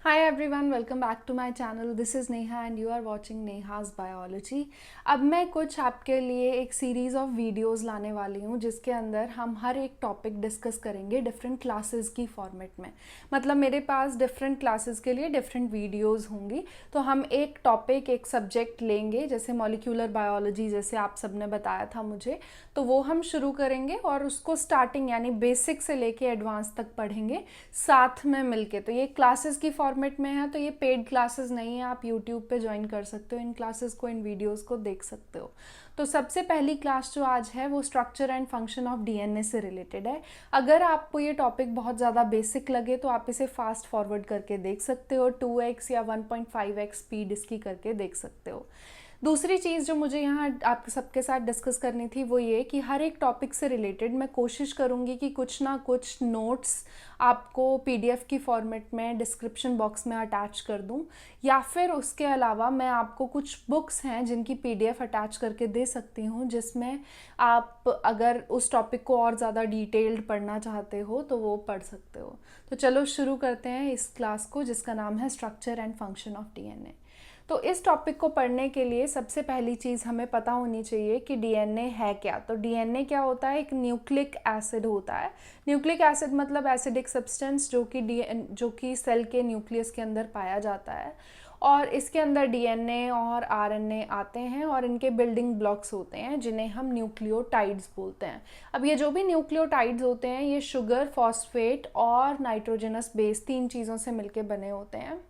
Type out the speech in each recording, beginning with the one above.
Hi everyone, welcome back to my channel. This is Neha and you are watching Neha's Biology. अब मैं कुछ आपके लिए एक सीरीज़ ऑफ वीडियोस लाने वाली हूँ जिसके अंदर हम हर एक टॉपिक डिस्कस करेंगे डिफरेंट क्लासेस की फॉर्मेट में। मतलब मेरे पास डिफरेंट क्लासेस के लिए डिफरेंट वीडियोस होंगी, तो हम एक टॉपिक एक सब्जेक्ट लेंगे, जैसे मॉलिक्यूलर बायोलॉजी जैसे आप सबने बताया था मुझे, तो वो हम शुरू करेंगे और उसको स्टार्टिंग यानी बेसिक से लेके एडवांस तक पढ़ेंगे साथ में मिलके। तो ये क्लासेस की फॉर्मेट में है, तो ये पेड क्लासेस नहीं है, आप यूट्यूब पे ज्वाइन कर सकते हो इन क्लासेस को, इन वीडियोस को देख सकते हो। तो सबसे पहली क्लास जो आज है वो structure and function of DNA से रिलेटेड है। अगर आपको ये टॉपिक बहुत ज़्यादा बेसिक लगे तो आप इसे फास्ट फॉरवर्ड करके देख सकते हो, 2x या 1.5x स्पीड इसकी करके देख सकते हो। दूसरी चीज़ जो मुझे यहाँ आप सबके साथ डिस्कस करनी थी वो ये कि हर एक टॉपिक से रिलेटेड मैं कोशिश करूँगी कि कुछ ना कुछ नोट्स आपको पीडीएफ की फॉर्मेट में डिस्क्रिप्शन बॉक्स में अटैच कर दूँ, या फिर उसके अलावा मैं आपको कुछ बुक्स हैं जिनकी पीडीएफ अटैच करके दे सकती हूँ, जिसमें आप अगर उस टॉपिक को और ज़्यादा डिटेल्ड पढ़ना चाहते हो तो वो पढ़ सकते हो। तो चलो शुरू करते हैं इस क्लास को जिसका नाम है structure and function of DNA. तो इस टॉपिक को पढ़ने के लिए सबसे पहली चीज़ हमें पता होनी चाहिए कि डीएनए है क्या। तो डीएनए क्या होता है? एक न्यूक्लिक एसिड होता है। न्यूक्लिक एसिड मतलब एसिडिक सब्सटेंस जो कि सेल के न्यूक्लियस के अंदर पाया जाता है, और इसके अंदर डीएनए और आरएनए आते हैं और इनके बिल्डिंग ब्लॉक्स होते हैं जिन्हें हम न्यूक्लियोटाइड्स बोलते हैं। अब ये जो भी न्यूक्लियोटाइड्स होते हैं ये शुगर, फॉस्फेट और नाइट्रोजनस बेस, तीन चीज़ों से मिलके बने होते हैं।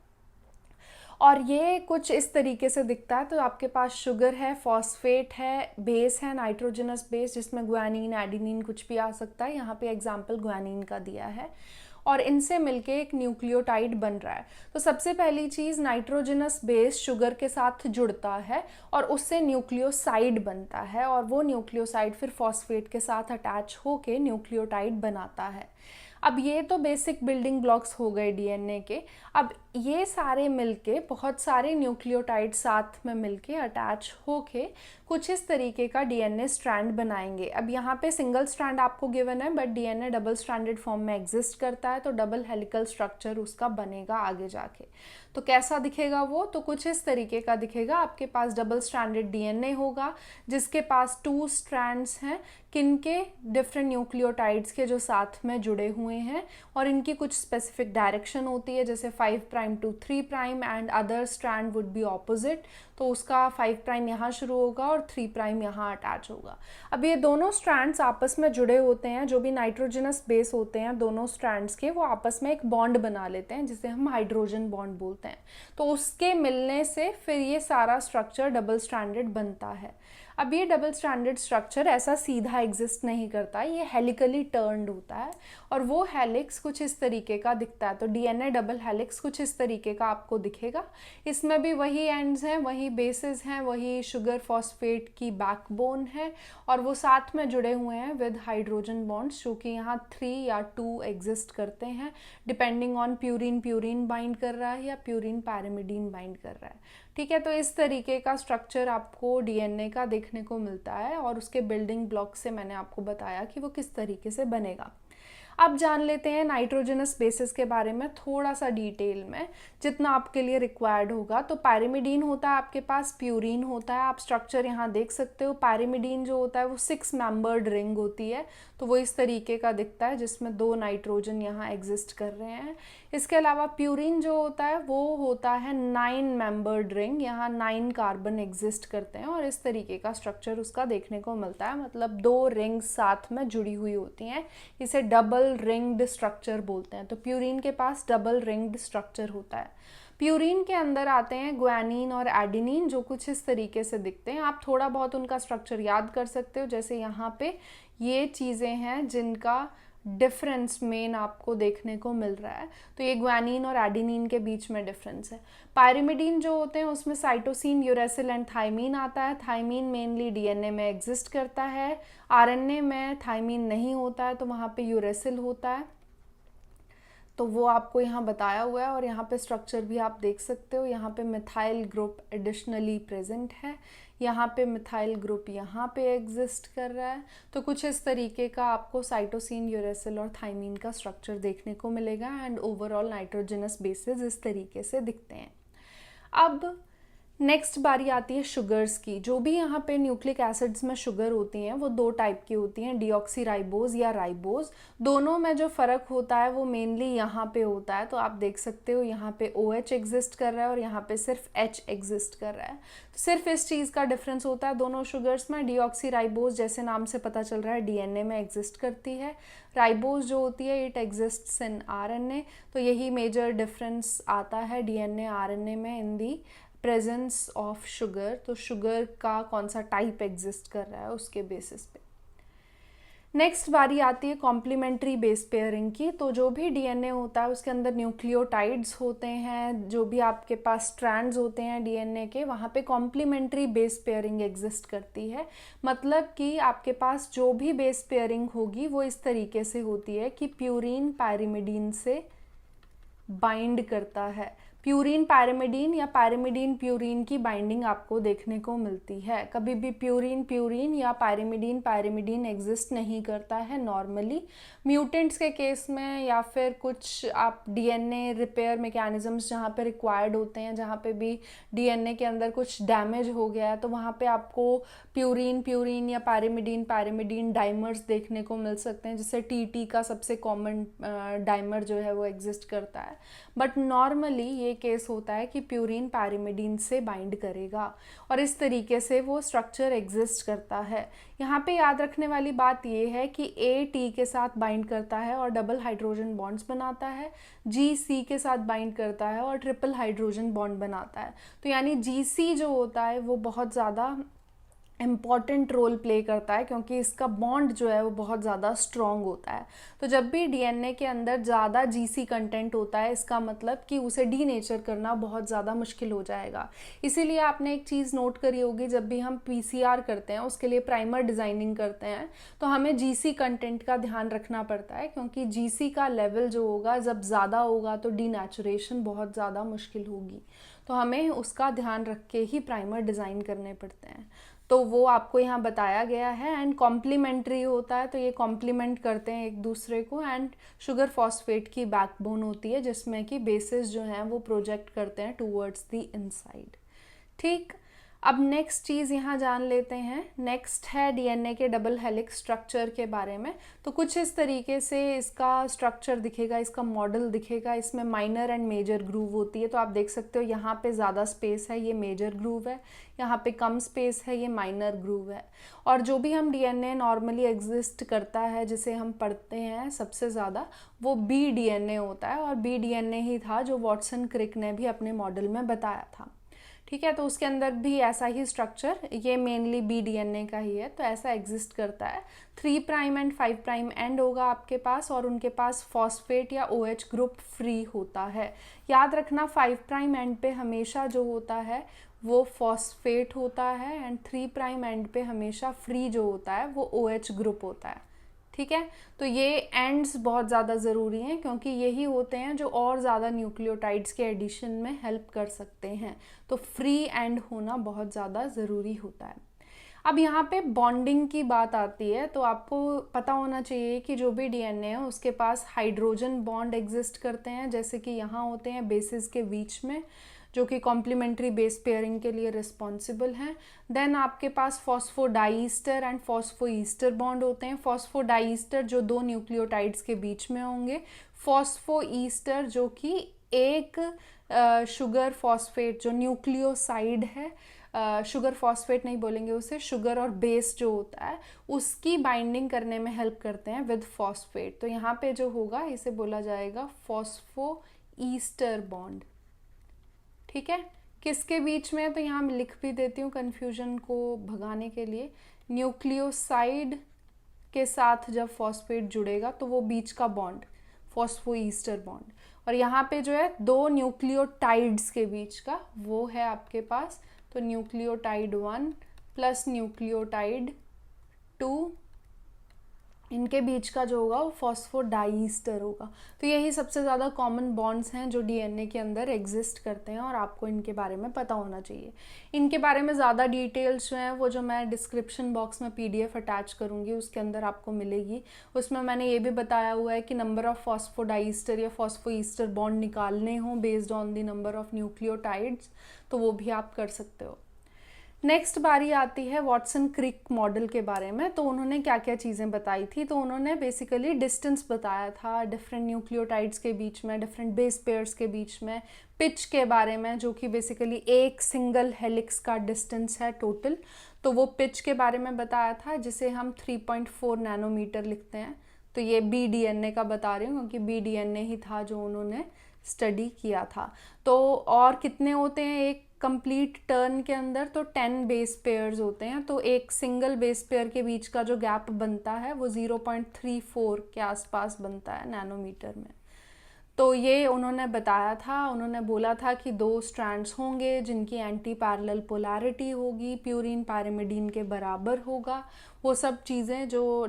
और ये कुछ इस तरीके से दिखता है। तो आपके पास शुगर है, फॉस्फेट है, बेस है नाइट्रोजनस बेस जिसमें ग्वानीन, एडिनिन कुछ भी आ सकता है। यहाँ पे एग्जांपल ग्वानीन का दिया है, और इनसे मिलके एक न्यूक्लियोटाइड बन रहा है। तो सबसे पहली चीज़, नाइट्रोजनस बेस शुगर के साथ जुड़ता है और उससे न्यूक्लियोसाइड बनता है, और वो न्यूक्लियोसाइड फिर फॉस्फेट के साथ अटैच होके न्यूक्लियोटाइड बनाता है। अब ये तो बेसिक बिल्डिंग ब्लॉक्स हो गए डीएनए के। अब ये सारे मिलके, बहुत सारे न्यूक्लियोटाइड साथ में मिलके अटैच होके कुछ इस तरीके का डीएनए स्ट्रैंड बनाएंगे। अब यहाँ पे सिंगल स्ट्रैंड आपको गिवन है, but DNA double stranded form में एग्जिस्ट करता है, तो डबल हेलिकल स्ट्रक्चर उसका बनेगा आगे जाके। तो कैसा दिखेगा वो? तो कुछ इस तरीके का दिखेगा। आपके पास डबल स्ट्रैंडेड डीएनए होगा जिसके पास 2 स्ट्रैंड्स हैं, किनके? डिफरेंट न्यूक्लियोटाइड्स के जो साथ में जुड़े हुए हैं, और इनकी कुछ स्पेसिफिक डायरेक्शन होती है, जैसे 5 prime to 3 prime, and other strand would be opposite. तो उसका 5 प्राइम यहाँ शुरू होगा और 3 प्राइम यहाँ अटैच होगा। अब ये दोनों स्ट्रैंड्स आपस में जुड़े होते हैं, जो भी नाइट्रोजनस बेस होते हैं दोनों स्ट्रैंड्स के, वो आपस में एक बॉन्ड बना लेते हैं जिसे हम हाइड्रोजन बॉन्ड बोलते हैं। तो उसके मिलने से फिर ये सारा स्ट्रक्चर डबल स्ट्रैंडेड बनता है। अब ये डबल स्ट्रैंडेड स्ट्रक्चर ऐसा सीधा एग्जिस्ट नहीं करता, ये हेलिकली टर्न्ड होता है, और वो हेलिक्स कुछ इस तरीके का दिखता है। तो डीएनए डबल हेलिक्स कुछ इस तरीके का आपको दिखेगा। इसमें भी वही एंड्स हैं, वही बेसेस हैं, वही शुगर फॉस्फेट की बैकबोन है, और वो साथ में जुड़े हुए हैं विद हाइड्रोजन बॉन्ड्स, जो कि यहाँ 3 या 2 एग्जिस्ट करते हैं, depending on purine purine bind कर रहा है या प्यूरिन पैरामिडीन बाइंड कर रहा है। ठीक है, तो इस तरीके का स्ट्रक्चर आपको डीएनए का देखने को मिलता है, और उसके बिल्डिंग ब्लॉक से मैंने आपको बताया कि वो किस तरीके से बनेगा। अब जान लेते हैं नाइट्रोजनस बेसिस के बारे में थोड़ा सा डिटेल में, जितना आपके लिए रिक्वायर्ड होगा। तो पैरिमिडीन होता है आपके पास, प्यूरिन होता है। आप स्ट्रक्चर यहाँ देख सकते हो। पैरिमिडीन जो होता है वो 6 मेंबर्ड रिंग होती है, तो वो इस तरीके का दिखता है जिसमें 2 नाइट्रोजन यहाँ एग्जिस्ट कर रहे हैं। इसके अलावा प्यूरिन जो होता है वो होता है 9 मेंबर्ड रिंग, यहाँ 9 कार्बन एग्जिस्ट करते हैं, और इस तरीके का स्ट्रक्चर उसका देखने को मिलता है। मतलब 2 रिंग्स साथ में जुड़ी हुई होती हैं, इसे डबल रिंग्ड स्ट्रक्चर बोलते हैं। तो प्यूरिन के पास डबल रिंग्ड स्ट्रक्चर होता है। प्यूरिन के अंदर आते हैं ग्वानीन और एडिनिन, जो कुछ इस तरीके से दिखते हैं। आप थोड़ा बहुत उनका स्ट्रक्चर याद कर सकते हो, जैसे यहाँ पे ये चीज़ें हैं जिनका डिफरेंस मेन आपको देखने को मिल रहा है। तो ये ग्वानीन और एडिनिन के बीच में डिफरेंस है। पायरिमिडीन जो होते हैं उसमें साइटोसिन, यूरेसिल एंड थाइमीन आता है। थाइमीन मेनली डीएनए में एग्जिस्ट करता है, आरएनए में थाइमीन नहीं होता है, तो वहाँ पे यूरेसिल होता है। तो वो आपको यहाँ बताया हुआ है और यहाँ पे स्ट्रक्चर भी आप देख सकते हो। यहाँ पे मिथाइल ग्रुप एडिशनली प्रेजेंट है, यहाँ पे मिथाइल ग्रुप यहाँ पे एग्जिस्ट कर रहा है। तो कुछ इस तरीके का आपको साइटोसिन, यूरेसिल और थाइमीन का स्ट्रक्चर देखने को मिलेगा एंड ओवरऑल नाइट्रोजनस बेसेस इस तरीके से दिखते हैं। अब नेक्स्ट बारी आती है शुगर्स की। जो भी यहाँ पे न्यूक्लिक एसिड्स में शुगर होती हैं वो दो टाइप की होती हैं, डीऑक्सीराइबोज या राइबोज। दोनों में जो फ़र्क होता है वो मेनली यहाँ पे होता है। तो आप देख सकते हो यहाँ पे OH एग्जिस्ट कर रहा है और यहाँ पे सिर्फ H एग्जिस्ट कर रहा है। तो सिर्फ इस चीज़ का डिफरेंस होता है दोनों शुगर्स में। डीऑक्सीराइबोज जैसे नाम से पता चल रहा है DNA में एग्जिस्ट करती है, राइबोज जो होती है इट एग्जिस्ट्स इन RNA। तो यही मेजर डिफरेंस आता है DNA RNA में इन दी प्रेजेंस ऑफ शुगर। तो शुगर का कौन सा टाइप एग्जिस्ट कर रहा है उसके बेसिस पे। नेक्स्ट बारी आती है कॉम्प्लीमेंट्री बेस पेयरिंग की। तो जो भी DNA होता है उसके अंदर न्यूक्लियोटाइड्स होते हैं, जो भी आपके पास स्ट्रैंड्स होते हैं DNA के, वहाँ पे कॉम्प्लीमेंट्री बेस पेयरिंग एग्जिस्ट करती है। मतलब कि आपके पास जो भी बेस पेयरिंग होगी वो इस तरीके से होती है कि प्यूरीन पैरिमिडीन से बाइंड करता है। प्यूरीन पैरिमिडीन या पैरिमिडीन प्यूरीन की बाइंडिंग आपको देखने को मिलती है। कभी भी प्यूरीन प्यूरीन या पैरिमिडीन पैरिमिडीन एग्जिस्ट नहीं करता है नॉर्मली। म्यूटेंट्स के केस में या फिर कुछ आप DNA रिपेयर मैकेनिज्म्स जहाँ पे रिक्वायर्ड होते हैं, जहाँ पे भी DNA के अंदर कुछ डैमेज हो गया है, तो वहाँ पे आपको प्यूरीन प्यूरीन या पैरिमिडीन पैरिमिडीन डाइमर्स देखने को मिल सकते हैं, जिससे TT का सबसे कॉमन डाइमर जो है वो एग्जिस्ट करता है। बट नॉर्मली ये केस होता है कि प्यूरीन पैरिमिडीन से बाइंड करेगा और इस तरीके से वो स्ट्रक्चर एग्जिस्ट करता है। यहाँ पे याद रखने वाली बात ये है कि A T के साथ बाइंड करता है और डबल हाइड्रोजन बॉन्ड्स बनाता है, G C के साथ बाइंड करता है और ट्रिपल हाइड्रोजन बॉन्ड बनाता है। तो यानी GC जो होता है वो बहुत ज़्यादा इम्पॉर्टेंट रोल प्ले करता है क्योंकि इसका बॉन्ड जो है वो बहुत ज़्यादा स्ट्रॉन्ग होता है। तो जब भी DNA के अंदर ज़्यादा GC कंटेंट होता है इसका मतलब कि उसे डीनेचर करना बहुत ज़्यादा मुश्किल हो जाएगा। इसीलिए आपने एक चीज़ नोट करी होगी, जब भी हम PCR करते हैं उसके लिए प्राइमर डिज़ाइनिंग करते हैं तो हमें GC कंटेंट का ध्यान रखना पड़ता है, क्योंकि GC का लेवल जो होगा जब ज़्यादा होगा तो डीनेचुरेशन बहुत ज़्यादा मुश्किल होगी। तो हमें उसका ध्यान रख के ही प्राइमर डिज़ाइन करने पड़ते हैं। तो वो आपको यहाँ बताया गया है। एंड कॉम्प्लीमेंट्री होता है तो ये कॉम्प्लीमेंट करते हैं एक दूसरे को। एंड शुगर फॉस्फेट की बैकबोन होती है जिसमें कि बेसिस जो हैं वो प्रोजेक्ट करते हैं टूवर्ड्स द इनसाइड। ठीक, अब नेक्स्ट चीज़ यहाँ जान लेते हैं। नेक्स्ट है DNA के डबल हेलिक्स स्ट्रक्चर के बारे में। तो कुछ इस तरीके से इसका स्ट्रक्चर दिखेगा, इसका मॉडल दिखेगा। इसमें माइनर एंड मेजर ग्रूव होती है। तो आप देख सकते हो यहाँ पे ज़्यादा स्पेस है, ये मेजर ग्रूव है, यहाँ पे कम स्पेस है, ये माइनर ग्रूव है। और जो भी हम DNA नॉर्मली एग्जिस्ट करता है जिसे हम पढ़ते हैं सबसे ज़्यादा, वो BDNA होता है। और BDNA ही था जो वॉटसन क्रिक ने भी अपने मॉडल में बताया था। ठीक है, तो उसके अंदर भी ऐसा ही स्ट्रक्चर, ये मेनली BDNA का ही है, तो ऐसा एग्जिस्ट करता है। 3' एंड 5' एंड होगा आपके पास और उनके पास फॉस्फेट या OH ग्रुप फ्री होता है। याद रखना 5' एंड पे हमेशा जो होता है वो फॉस्फेट होता है एंड 3' एंड पे हमेशा फ्री जो होता है वो OH ग्रुप होता है। ठीक है, तो ये एंड्स बहुत ज़्यादा ज़रूरी हैं क्योंकि यही होते हैं जो और ज़्यादा न्यूक्लियोटाइड्स के एडिशन में हेल्प कर सकते हैं। तो फ्री एंड होना बहुत ज़्यादा ज़रूरी होता है। अब यहाँ पे बॉन्डिंग की बात आती है तो आपको पता होना चाहिए कि जो भी DNA है उसके पास हाइड्रोजन बॉन्ड एग्जिस्ट करते हैं, जैसे कि यहाँ होते हैं बेसिस के बीच में, जो कि कॉम्प्लीमेंट्री बेस पेयरिंग के लिए रिस्पॉन्सिबल हैं। देन आपके पास फॉस्फोडाइस्टर एंड फॉस्फोईस्टर बॉन्ड होते हैं। फॉस्फोडाइस्टर जो दो न्यूक्लियोटाइड्स के बीच में होंगे, फॉस्फोईस्टर जो कि एक शुगर फॉस्फेट जो न्यूक्लियोसाइड है, शुगर फॉस्फेट नहीं बोलेंगे उसे, शुगर और बेस जो होता है उसकी बाइंडिंग करने में हेल्प करते हैं विद फॉस्फेट। तो यहाँ पे जो होगा इसे बोला जाएगा फॉस्फोईस्टर बॉन्ड। ठीक है, किसके बीच में है तो यहाँ मैं लिख भी देती हूँ कन्फ्यूजन को भगाने के लिए। न्यूक्लियोसाइड के साथ जब फॉस्फेट जुड़ेगा तो वो बीच का बॉन्ड फॉस्फोईस्टर बॉन्ड, और यहाँ पे जो है दो न्यूक्लियोटाइड्स के बीच का वो है आपके पास, तो न्यूक्लियोटाइड 1 प्लस न्यूक्लियोटाइड 2 इनके बीच का जो होगा वो फॉस्फोडाइस्टर होगा। तो यही सबसे ज़्यादा कॉमन बॉन्ड्स हैं जो डीएनए के अंदर एग्जिस्ट करते हैं और आपको इनके बारे में पता होना चाहिए। इनके बारे में ज़्यादा डिटेल्स जो हैं वो जो मैं डिस्क्रिप्शन बॉक्स में पीडीएफ अटैच करूँगी उसके अंदर आपको मिलेगी। उसमें मैंने ये भी बताया हुआ है कि नंबर ऑफ़ फॉस्फोडाइस्टर या फॉस्फोईस्टर बॉन्ड निकालने हों based on the number of nucleotides, तो वो भी आप कर सकते हो। नेक्स्ट बारी आती है वॉटसन क्रिक मॉडल के बारे में। तो उन्होंने क्या क्या चीज़ें बताई थी, तो उन्होंने बेसिकली डिस्टेंस बताया था डिफरेंट न्यूक्लियोटाइड्स के बीच में, डिफरेंट बेस पेयर्स के बीच में, पिच के बारे में जो कि बेसिकली एक सिंगल हेलिक्स का डिस्टेंस है टोटल, तो वो पिच के बारे में बताया था जिसे हम 3.4 नैनोमीटर लिखते हैं। तो ये BDNA का बता रही हूँ क्योंकि BDNA ही था जो उन्होंने स्टडी किया था। तो और कितने होते हैं एक कंप्लीट टर्न के अंदर, तो 10 बेस पेयर्स होते हैं। तो एक सिंगल बेस पेयर के बीच का जो गैप बनता है वो 0.34 के आसपास बनता है नैनोमीटर में। तो ये उन्होंने बताया था। उन्होंने बोला था कि 2 स्ट्रैंड्स होंगे जिनकी एंटी पैरेलल पोलैरिटी होगी, प्यूरीन पायरिमिडीन के बराबर होगा। वो सब चीज़ें जो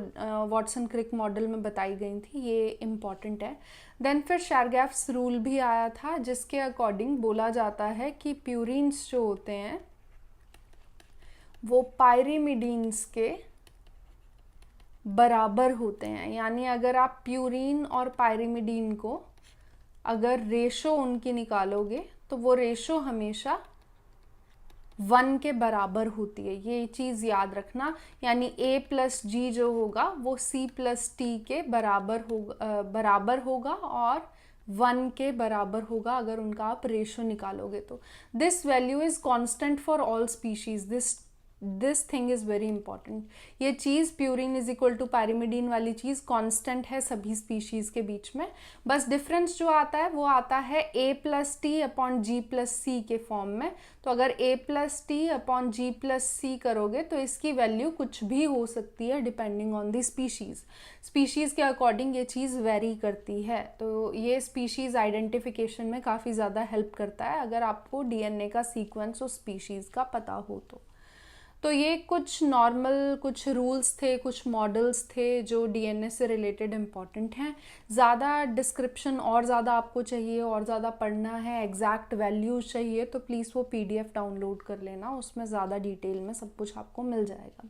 वॉटसन क्रिक मॉडल में बताई गई थी ये इम्पॉर्टेंट है। देन फिर शैरगैफ्स रूल भी आया था जिसके अकॉर्डिंग बोला जाता है कि प्यूरीन्स जो होते हैं वो पायरिमिडीन्स के बराबर होते हैं। यानी अगर आप प्यूरीन और पायरिमिडीन को अगर रेशो उनकी निकालोगे तो वो रेशो हमेशा 1 के बराबर होती है। ये चीज़ याद रखना। यानी A+G जो होगा वो C+T के बराबर होगा और 1 के बराबर होगा अगर उनका आप रेशो निकालोगे तो। This value is constant for all species. This thing is very important. ये चीज़ purine is equal to pyrimidine वाली चीज़ कांस्टेंट है सभी स्पीशीज़ के बीच में। बस डिफरेंस जो आता है वो आता है A+T/G+C के फॉर्म में। तो अगर A+T/G+C करोगे तो इसकी वैल्यू कुछ भी हो सकती है डिपेंडिंग ऑन द स्पीशीज़ के अकॉर्डिंग ये चीज़ वेरी करती है। तो ये स्पीशीज़ आइडेंटिफिकेशन में काफ़ी ज़्यादा हेल्प करता है अगर आपको डीएनए का सीक्वेंस उस स्पीशीज़ का पता हो तो ये कुछ नॉर्मल कुछ रूल्स थे, कुछ मॉडल्स थे जो डीएनए से रिलेटेड इम्पॉर्टेंट हैं। ज़्यादा डिस्क्रिप्शन और ज़्यादा आपको चाहिए और ज़्यादा पढ़ना है, एग्जैक्ट वैल्यूज चाहिए तो प्लीज़ वो पीडीएफ डाउनलोड कर लेना, उसमें ज़्यादा डिटेल में सब कुछ आपको मिल जाएगा।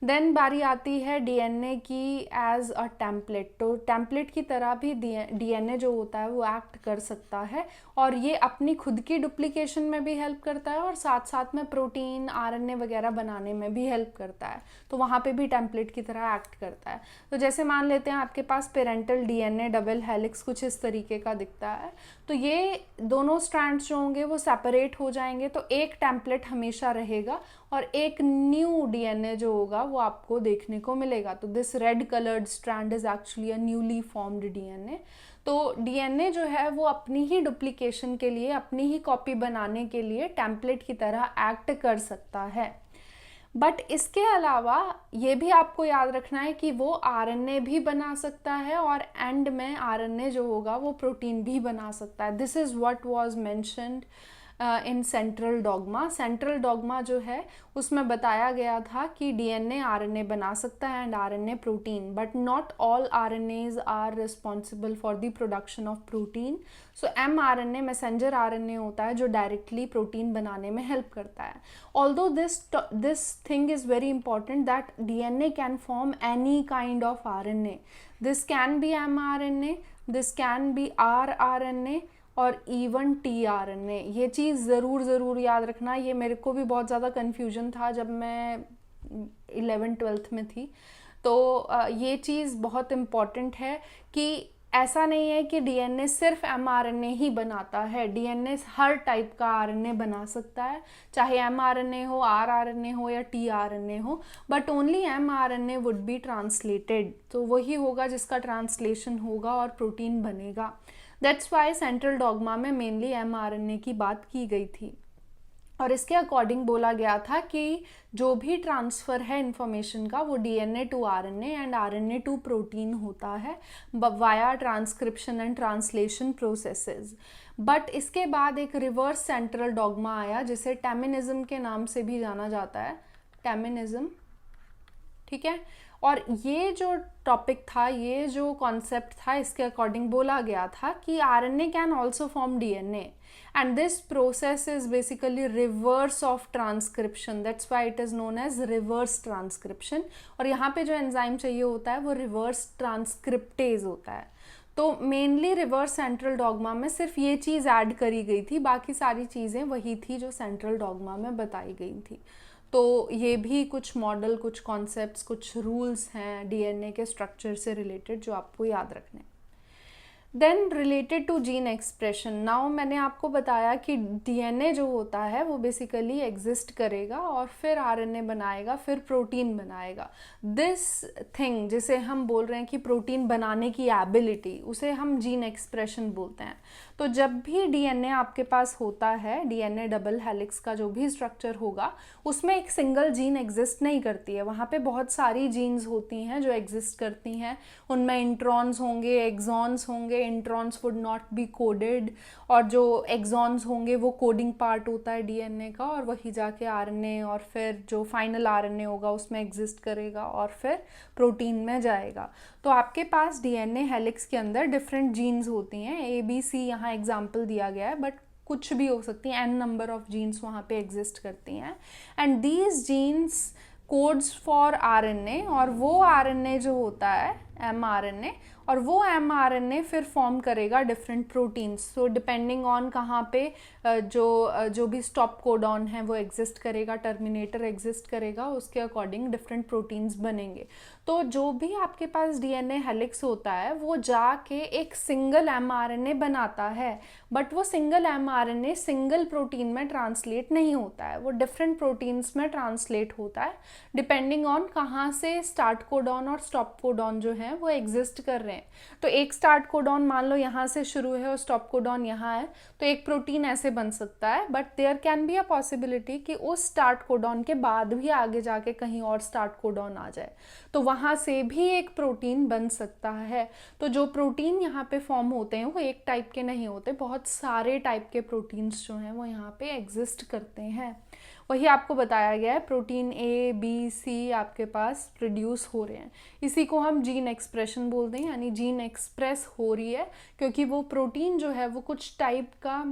देन बारी आती है डीएनए की एज अ टेम्पलेट। तो टेम्पलेट की तरह भी डीएनए जो होता है वो एक्ट कर सकता है और ये अपनी खुद की डुप्लीकेशन में भी हेल्प करता है और साथ साथ में प्रोटीन आरएनए वगैरह बनाने में भी हेल्प करता है। तो वहाँ पे भी टेम्पलेट की तरह एक्ट करता है। तो जैसे मान लेते हैं आपके पास पेरेंटल डीएनए डबल हेलिक्स कुछ इस तरीके का दिखता है। तो ये दोनों स्ट्रैंड्स जो होंगे वो सेपरेट हो जाएंगे तो एक टेम्पलेट हमेशा रहेगा और एक न्यू डीएनए जो होगा वो आपको देखने को मिलेगा। तो this red coloured strand is actually a newly formed DNA. तो डीएनए जो है वो अपनी ही डुप्लीकेशन के लिए, अपनी ही कॉपी बनाने के लिए टेम्पलेट की तरह एक्ट कर सकता है। बट इसके अलावा ये भी आपको याद रखना है कि वो आरएनए भी बना सकता है और एंड में आरएनए जो होगा वो प्रोटीन भी बना सकता है। This is what was mentioned in central dogma. Central dogma जो है उसमें बताया गया था कि डीएनए आरएनए बना सकता है and RNA protein, but not all RNAs are responsible for the production of protein. So mRNA messenger RNA होता है जो डायरेक्टली प्रोटीन बनाने में हेल्प करता है। Although this thing is very important that DNA can form any kind of RNA. This can be mRNA, this can be rRNA और even tRNA। ये चीज़ ज़रूर याद रखना। ये मेरे को भी बहुत ज़्यादा कन्फ्यूजन था जब मैं 11th-12th में थी। तो ये चीज़ बहुत इम्पॉर्टेंट है कि ऐसा नहीं है कि डीएनए सिर्फ mRNA ही बनाता है। डीएनए हर टाइप का आरएनए बना सकता है, चाहे mRNA हो, rRNA हो या tRNA हो, but only mRNA would be translated. तो वही होगा जिसका ट्रांसलेशन होगा और प्रोटीन बनेगा। दैट्स वाई सेंट्रल डॉगमा में मेनली mRNA की बात की गई थी और इसके अकॉर्डिंग बोला गया था कि जो भी ट्रांसफ़र है इंफॉर्मेशन का वो DNA to RNA and RNA to protein होता है via transcription and translation processes. But इसके बाद एक रिवर्स सेंट्रल डॉगमा आया जिसे टैमिनिज्म के नाम से भी जाना जाता है। टैमिनिज्म, ठीक है। और ये जो टॉपिक था, ये जो कॉन्सेप्ट था, इसके अकॉर्डिंग बोला गया था कि RNA can also form DNA and this process is basically reverse of transcription, that's why it is known as reverse transcription। और यहाँ पे जो एंजाइम चाहिए होता है वो रिवर्स ट्रांसक्रिप्टेज होता है। तो मेनली रिवर्स सेंट्रल डॉगमा में सिर्फ ये चीज़ ऐड करी गई थी, बाकी सारी चीज़ें वही थी जो सेंट्रल डॉगमा में बताई गई थी। तो ये भी कुछ मॉडल, कुछ कॉन्सेप्ट्स, कुछ रूल्स हैं डीएनए के स्ट्रक्चर से रिलेटेड जो आपको याद रखने हैं। Then related to gene expression, now मैंने आपको बताया कि डीएनए जो होता है वो बेसिकली एग्जिस्ट करेगा और फिर आरएनए बनाएगा, फिर प्रोटीन बनाएगा। दिस थिंग जिसे हम बोल रहे हैं कि प्रोटीन बनाने की एबिलिटी, उसे हम जीन एक्सप्रेशन बोलते हैं। तो जब भी डीएनए आपके पास होता है, डीएनए डबल हेलिक्स का जो भी स्ट्रक्चर होगा, उसमें एक सिंगल जीन एग्जिस्ट नहीं करती है, वहाँ पे बहुत सारी जीन्स होती हैं जो एग्जिस्ट करती हैं। उनमें इंट्रॉन्स होंगे, एक्सॉन्स होंगे। Introns would not be coded, और जो एक्सॉन्स होंगे वो कोडिंग पार्ट होता है डीएनए का, और वही जाके आरएनए और फिर जो फाइनल आरएनए होगा उसमें एग्जिस्ट करेगा और फिर प्रोटीन में जाएगा। तो आपके पास डीएनए हेलिक्स के अंदर डिफरेंट जीन्स होती हैं, ABC यहाँ एग्जाम्पल दिया गया है, बट कुछ भी हो सकती हैं, n नंबर ऑफ जीन्स वहाँ पे एग्जिस्ट करती हैं। And these genes codes for RNA, और वो आरएनए जो होता है mRNA, और वो mRNA फिर फॉर्म करेगा different proteins. So depending on कहाँ पे जो भी स्टॉप कोडॉन है वो एग्जिस्ट करेगा, टर्मिनेटर एग्जिस्ट करेगा, उसके अकॉर्डिंग डिफरेंट प्रोटीन्स बनेंगे। तो जो भी आपके पास डीएनए हेलिक्स होता है वो जाके एक सिंगल mRNA बनाता है, बट वो सिंगल mRNA सिंगल प्रोटीन में ट्रांसलेट नहीं होता है, वो डिफरेंट प्रोटीन्स में ट्रांसलेट होता है डिपेंडिंग ऑन कहाँ से स्टार्ट कोडॉन और स्टॉप कोडॉन जो है वो एग्जिस्ट कर रहे हैं। तो एक स्टार्ट कोडॉन मान लो यहाँ से शुरू है और स्टॉप कोडॉन यहाँ है, तो एक प्रोटीन ऐसे बन सकता है, but there can be a possibility कि उस स्टार्ट कोडॉन के बाद भी आगे जाके कहीं और स्टार्ट कोडॉन आ जाए, तो वहाँ से भी एक प्रोटीन बन सकता है। तो जो प्रोटीन यहाँ पे फॉर्म होते हैं वो एक टाइप के नहीं होते, बहुत सारे टाइप के प्रोटीन्स जो हैं वो यहाँ पे एग्जिस्ट करते हैं। वही आपको बताया गया है, प्रोटीन A, B, C आपके पास प्रोड्यूस हो रहे हैं, इसी को हम जीन एक्सप्रेशन बोलते हैं, यानी जीन एक्सप्रेस हो रही है, क्योंकि वो प्रोटीन जो है वो कुछ टाइप का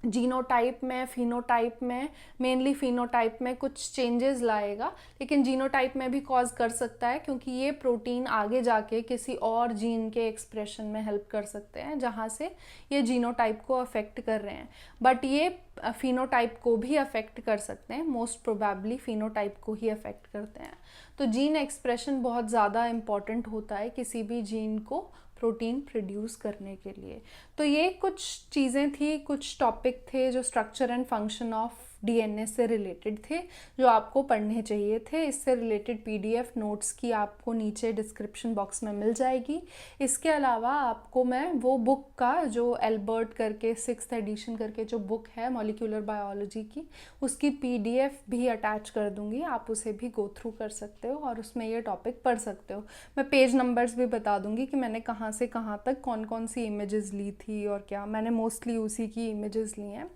जीनोटाइप में, फिनोटाइप में, मेनली फिनोटाइप में कुछ चेंजेस लाएगा, लेकिन जीनोटाइप में भी कॉज कर सकता है, क्योंकि ये प्रोटीन आगे जाके किसी और जीन के एक्सप्रेशन में हेल्प कर सकते हैं जहाँ से ये जीनोटाइप को अफेक्ट कर रहे हैं, बट ये फिनोटाइप को भी अफेक्ट कर सकते हैं, मोस्ट प्रोबेबली फिनोटाइप को ही अफेक्ट करते हैं। तो जीन एक्सप्रेशन बहुत ज़्यादा इम्पॉर्टेंट होता है किसी भी जीन को प्रोटीन प्रोड्यूस करने के लिए। तो ये कुछ चीज़ें थी, कुछ टॉपिक थे जो structure and function of DNA से रिलेटेड थे, जो आपको पढ़ने चाहिए थे। इससे रिलेटेड पीडीएफ नोट्स की आपको नीचे डिस्क्रिप्शन बॉक्स में मिल जाएगी। इसके अलावा आपको मैं वो बुक का, जो एल्बर्ट करके 6th एडिशन करके जो बुक है मॉलिक्यूलर बायोलॉजी की, उसकी पीडीएफ भी अटैच कर दूंगी, आप उसे भी गो थ्रू कर सकते हो और उसमें ये टॉपिक पढ़ सकते हो। मैं पेज नंबर्स भी बता दूंगी कि मैंने कहाँ से कहाँ तक कौन कौन सी इमेजेस ली थी और क्या, मैंने मोस्टली उसी की इमेजेस ली हैं,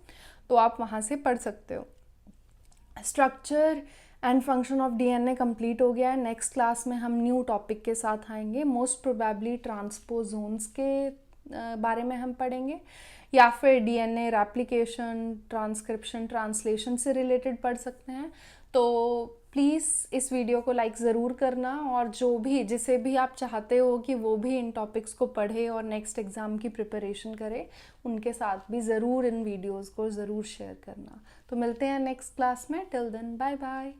तो आप वहाँ से पढ़ सकते हो। Structure and function of DNA complete हो गया है। नेक्स्ट क्लास में हम न्यू टॉपिक के साथ आएंगे, मोस्ट प्रोबेबली ट्रांसपोजोन्स के बारे में हम पढ़ेंगे, या फिर डीएनए रेप्लिकेशन, ट्रांसक्रिप्शन, ट्रांसलेशन से रिलेटेड पढ़ सकते हैं। तो प्लीज़ इस वीडियो को लाइक ज़रूर करना, और जिसे भी आप चाहते हो कि वो भी इन टॉपिक्स को पढ़े और नेक्स्ट एग्ज़ाम की प्रिपरेशन करे, उनके साथ भी ज़रूर इन वीडियोज़ को ज़रूर शेयर करना। तो मिलते हैं नेक्स्ट क्लास में, टिल देन बाय बाय।